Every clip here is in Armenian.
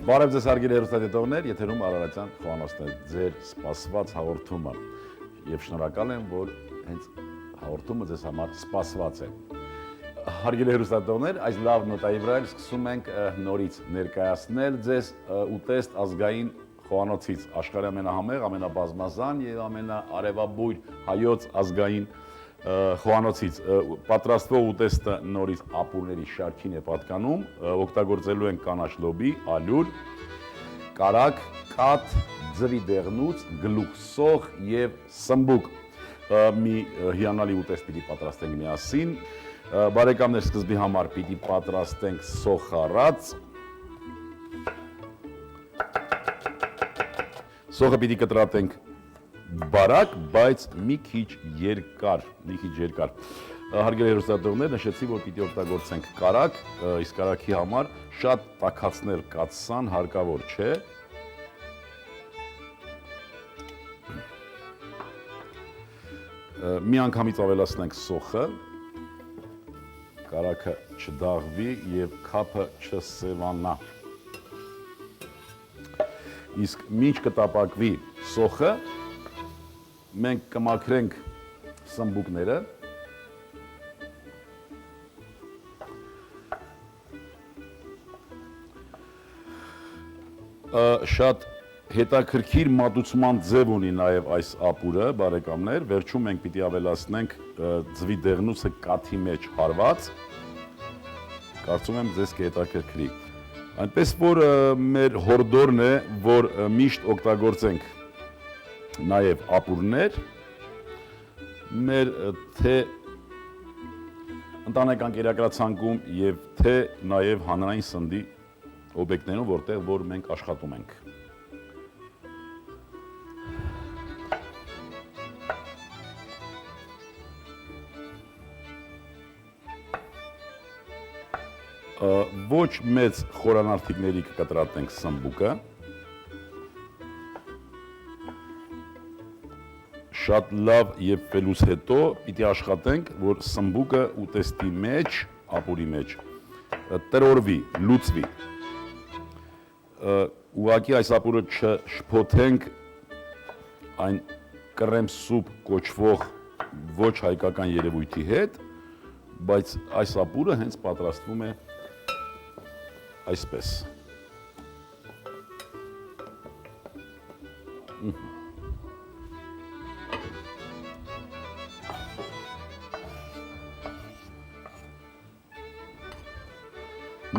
Բարև ձեզ հարգելի հեռուստադիտողներ, եթերում Արարատյան Խոհանոցն է, ձեր սպասված հաղորդումը եւ շնորհակալ եմ, որ հենց հաղորդումը ձեզ համար սպասված է։ Հարգելի հեռուստադիտողներ, այս լավ նոտայի վրա սկսում ենք նորից ներկայացնել ձեզ ուտեստ ազգային խոհանոցից, աշխարհի ամենահամեղ, ամենաբազմազան եւ ամենաարևաբույր հայոց ազգային խոհանոցից պատրաստվող ուտեստը նորից ապուրների շարքին է պատկանում, օգտագործելու ենք կանաչ լոբի, ալյուր, կարագ, կաթ, ձվի դեղնուց, գլուխ սոխ եւ սմբուկ։ Մի հիանալի ուտեստ պիտի պատրաստենք միասին։ Բարեկամներ, սկզբի համար պիտի պատրաստենք սոխառած։ Սոխը պիտի կտրատենք բարակ, բայց մի քիչ երկար։ Հարգելի հեռուստադիտողներ, նշեցի, որ պիտի օգտագործենք կարագ, իսկ կարագի համար շատ տաքացնել կաթսան հարկավոր չէ։ Մի անգամից ավելացնենք սոխը, կարագը չդաղվի եւ քափը չսևանա։ Իսկ մինչ կտապակվի սոխը, մենք կմաքրենք սմբուկները, շատ հետաքրքիր մատուցման ձև ունի նաև այս ապուրը, բարեկամներ, վերջում մենք պիտի ավելացնենք ձվի դեղնուցը կաթի մեջ հարված, կարծում եմ ձեզ կհետաքրքրի։ Այնպես որ մեր հորդորն է, որ միշտ օգտագործենք նաև ապուրներ, մեր թե ընտանեկան կերակրացանկում եւ թե նաև հանրային սննդի օբյեկտներում, որտեղ որ մենք աշխատում ենք։ Ոչ մեծ խորանարդիկների կկտրատենք սմբուկը, շատ լավ եւ ֆելուց հետո պիտի աշխատենք, որ սմբուկը ուտեստի մեջ, ապուրի մեջ տրորվի, լուծվի։ Ուղղակի այս ապուրը չշփոթենք այն կռեմ սուպ կոչվող ոչ հայկական երևույթի հետ, բայց այս ապուրը հենց պատրաստվում է այսպես։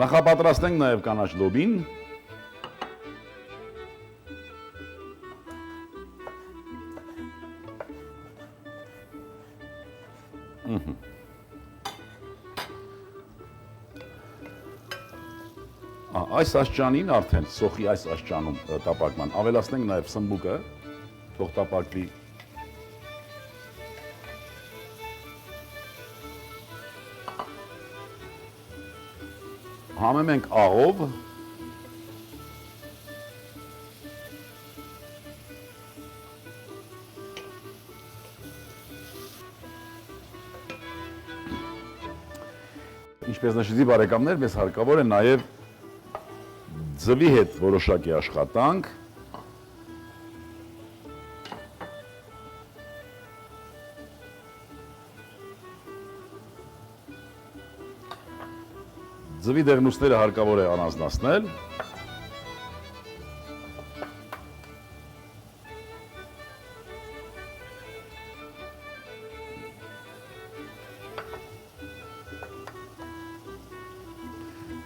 Նախապատրաստենք նաև կանաչ լոբին։ Այս աստիճանին արդեն սոխի այս աստիճանում տապակման ավելացնենք նաև սմբուկը, թող տապակվի։ Համեմ ենք աղով։ Ինչպես նշեցի բարեկամներ, մեզ հարկավոր է նաև ձվի հետ որոշակի աշխատանք, ձվի դեղնուցները հարկավոր է առանձնացնել,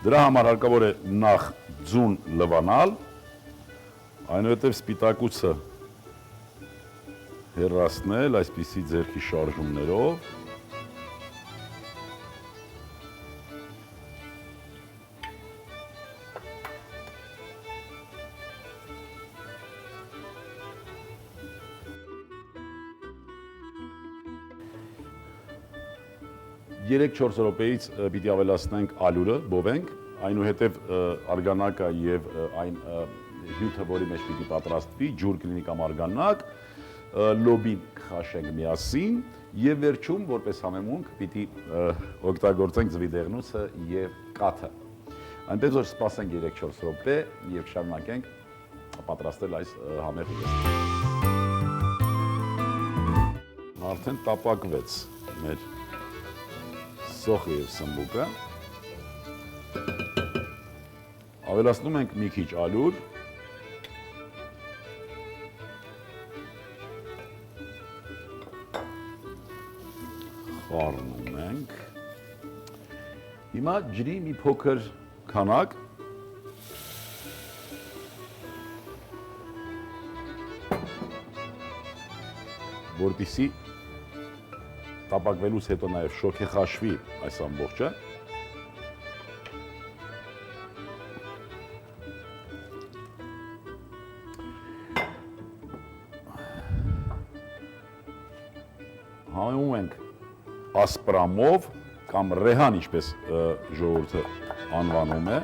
դրա համար հարկավոր է նախ ձուն լվանալ, այնուհետև սպիտակուցը հեռացնել այսպիսի ձեռքի շարժումներով, Երեք-4 րոպեից պիտի ավելացնենք ալյուրը, բովենք, այնուհետև արգանակը եւ այն հյութը, որի մեջ պիտի պատրաստվի, ջուր կլինի կամ արգանակ, լոբին կխաշենք միասին եւ վերջում, որպես համեմունք, պիտի օգտագործենք ձվի դեղնուցը եւ կաթը։ Այնպես որ սպասենք 3-4 րոպե եւ շարունակենք պատրաստել այս համեղ ուտեստը։ Արդեն տապակվեց մեր սոխը եւ սմբուկը։ Ավելացնում ենք մի քիչ ալյուր։ Խառնում ենք։ Հիմա ջրի մի փոքր քանակ որպեսզի տապակվելուց հետո նաև շոգեխաշվի այս ամբողջը։ Համեմում ենք ասպրամով կամ ռեհան, ինչպես ժողովուրդը անվանում է։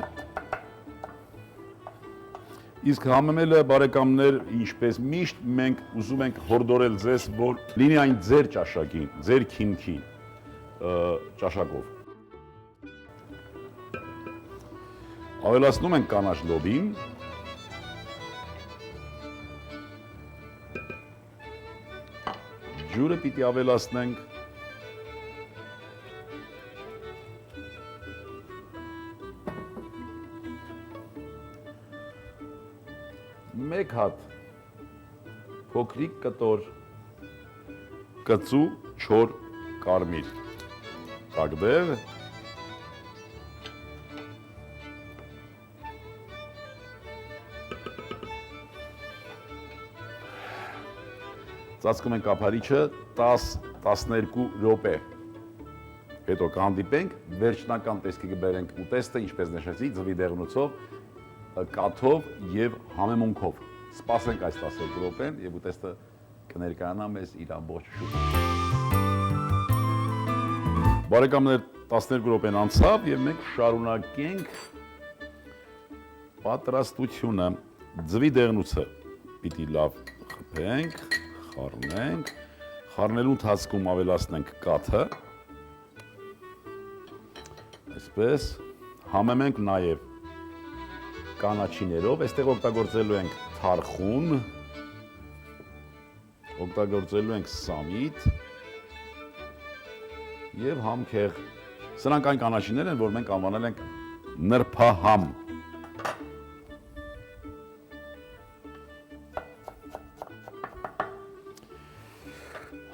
Իսկ համեմելը, բարեկամներ, ինչպես միշտ մենք ուզում ենք հորդորել ձեզ, որ լինի այն ձեր ճաշակին, ձեր քիմքի ճաշակով։ Ավելացնում ենք կանաչ լոբին։ Ջուրը պիտի ավելացնենք։ Մեկ հատ փոքրիկ կտոր կծու չոր կարմիր տակդեղ, ծածկում ենք ափարիչը 10-12 րոպե, հետո կհանդիպենք, վերջնական տեսքի կբերենք ուտեստը, ինչպես նշեցի, ձվի դեղնուցով, կաթով և համեմունքով։ Սպասենք այս 12 րոպեն և ուտեստը կներկայանա մեզ իր ամբողջ շուկով։ Բարեկամներ, 12 րոպեն անցավ և մենք շարունակենք պատրաստությունը։ Ձվի դեղնուցը պիտի լավ խփենք, խառնենք, խառնելու ընթացքում ավելացնենք կաթը, այսպես, համեմենք նաև կանաչիներով, այստեղ օգտագործելու ենք թարխուն, օգտագործելու ենք սամիտ և համքեղ։ Սրանք այն կանաչիներ են, որ մենք անվանել ենք նրբահամ։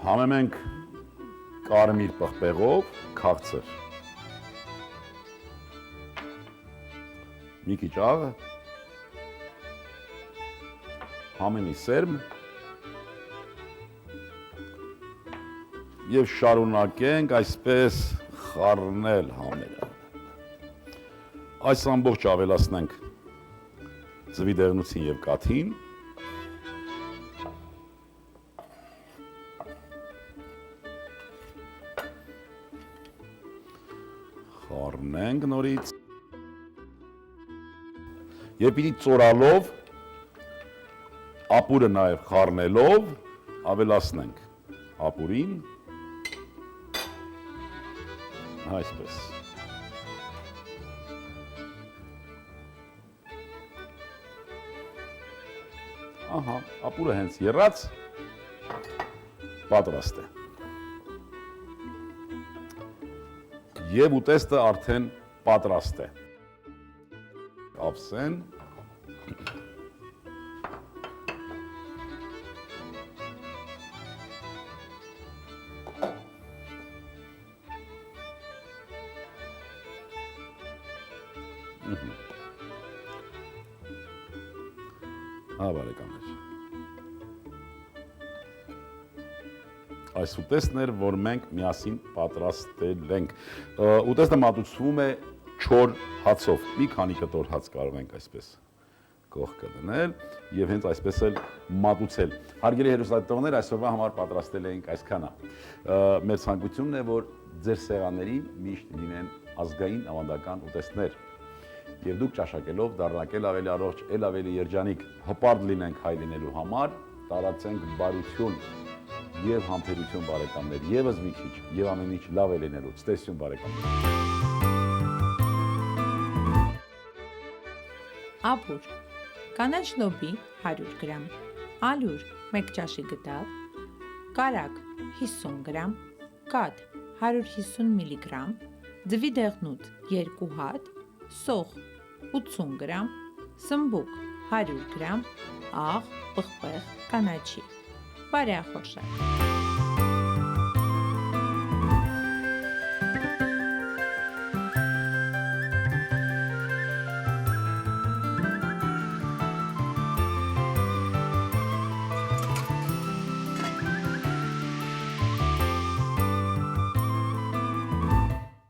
Համեմենք կարմիր պղպեղով, քաղցր։ Մի քիչ աղ, համենի սերմ և շարունակենք այսպես խառնել համերը։ Այս ամբողջը ավելացնենք ձվի դեղնուցին և կաթին։ Խառնենք նորից։ Եվ պիտի ծորալով, ապուրը նաև խառնելով, ավելացնենք ապուրին, այսպես։ Ահա, ապուրը հենց եռած, պատրաստ է։ Եվ ուտեստը արդեն պատրաստ է։ Ափսեն։ Հա, բարեկամներ։ Այս ուտեստն էր, որ մենք միասին պատրաստել ենք։ Ուտեստը մատուցվում է չոր հացով, մի քանի կտոր հաց կարող ենք այսպես կողքը դնել և հենց այսպես էլ մատուցել։ Հարգելի հեռուստադիտողներ, այսօրվա համար պատրաստել էինք այսքանը։ Մեր ցանկությունն է, որ ձեր սեղաններին միշտ լինեն ազգային ավանդական ուտեստներ և դուք ճաշակելով դառնաք էլ ավելի առողջ, էլ ավելի երջանիկ, հպարտ լինենք հայ լինելու համար, տարածենք բարություն և համբերություն բարեկամներ, ևս մի քիչ և ամեն ինչ լավ է լինելու։ Ցտեսություն բարեկամներ։ Ապուր, կանաչ լոբի 100 գրամ, ալյուր 1 ճաշի գդալ, կարագ 50 գրամ, կաթ 150 մգ, ձվի դեղնուց 2 հատ, սոխ 80 գրամ, սմբուկ 100 գրամ, աղ, պղպեղ, կանաչի, բարեխորշակ։